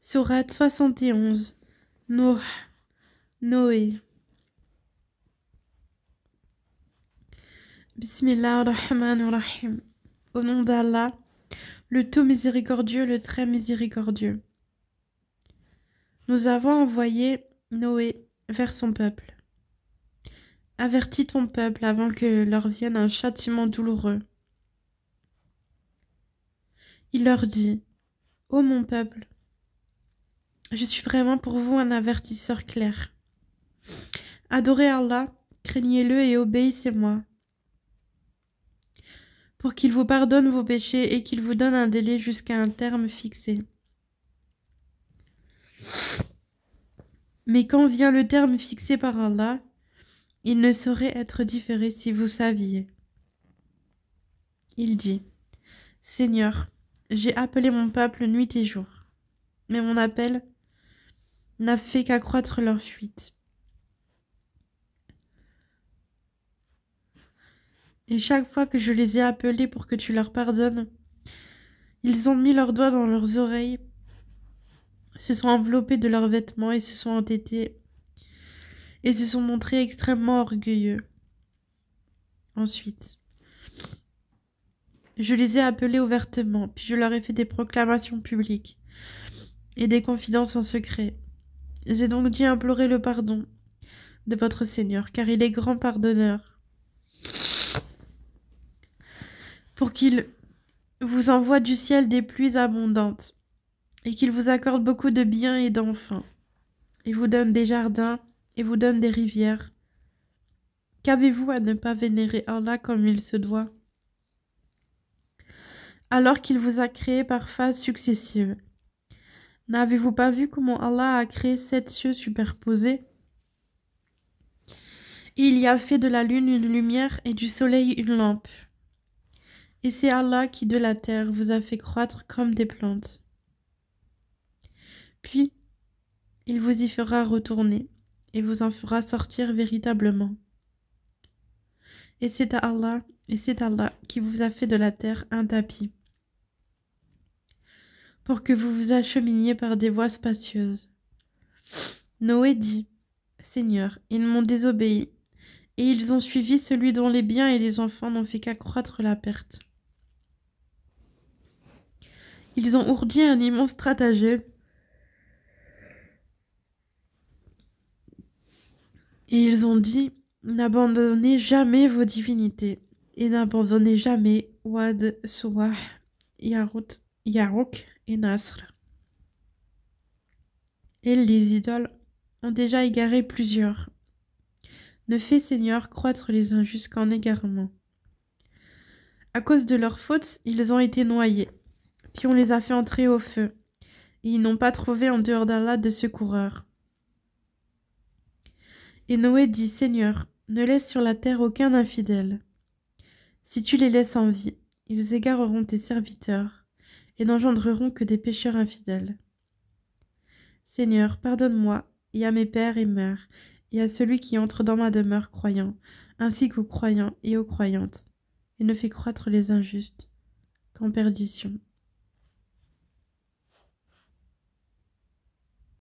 Sourate 71. Nuh, Noé. Bismillah ar-Rahman ar-Rahim. Au nom d'Allah, le tout miséricordieux, le très miséricordieux. Nous avons envoyé Noé vers son peuple. Avertis ton peuple avant que leur vienne un châtiment douloureux. Il leur dit: Ô mon peuple, je suis vraiment pour vous un avertisseur clair. Adorez Allah, craignez-le et obéissez-moi, pour qu'il vous pardonne vos péchés et qu'il vous donne un délai jusqu'à un terme fixé. Mais quand vient le terme fixé par Allah, il ne saurait être différé si vous saviez. Il dit: Seigneur, j'ai appelé mon peuple nuit et jour, mais mon appel n'a fait qu'accroître leur fuite. Et chaque fois que je les ai appelés pour que tu leur pardonnes, ils ont mis leurs doigts dans leurs oreilles, se sont enveloppés de leurs vêtements et se sont entêtés et se sont montrés extrêmement orgueilleux. Ensuite, je les ai appelés ouvertement, puis je leur ai fait des proclamations publiques et des confidences en secret. J'ai donc dû implorer le pardon de votre Seigneur, car il est grand pardonneur, pour qu'il vous envoie du ciel des pluies abondantes, et qu'il vous accorde beaucoup de biens et d'enfants, et vous donne des jardins, et vous donne des rivières. Qu'avez-vous à ne pas vénérer Allah comme il se doit, alors qu'il vous a créé par phases successives? N'avez-vous pas vu comment Allah a créé 7 cieux superposés? Et il y a fait de la lune une lumière et du soleil une lampe. Et c'est Allah qui de la terre vous a fait croître comme des plantes. Puis, il vous y fera retourner et vous en fera sortir véritablement. Et c'est Allah qui vous a fait de la terre un tapis, pour que vous vous acheminiez par des voies spacieuses. Noé dit: Seigneur, ils m'ont désobéi, et ils ont suivi celui dont les biens et les enfants n'ont fait qu'accroître la perte. Ils ont ourdi un immense stratagème, et ils ont dit: N'abandonnez jamais vos divinités, et n'abandonnez jamais Wad, Suwah, Yarouk et Nasr. Et les idoles ont déjà égaré plusieurs. Ne fais, Seigneur, croître les injustes qu'en égarement. À cause de leurs fautes, ils ont été noyés, puis on les a fait entrer au feu, et ils n'ont pas trouvé en dehors d'Allah de secoureur. Et Noé dit: Seigneur, ne laisse sur la terre aucun infidèle. Si tu les laisses en vie, ils égareront tes serviteurs, et n'engendreront que des pécheurs infidèles. Seigneur, pardonne-moi, et à mes pères et mères, et à celui qui entre dans ma demeure croyant, ainsi qu'aux croyants et aux croyantes, et ne fais croître les injustes qu'en perdition.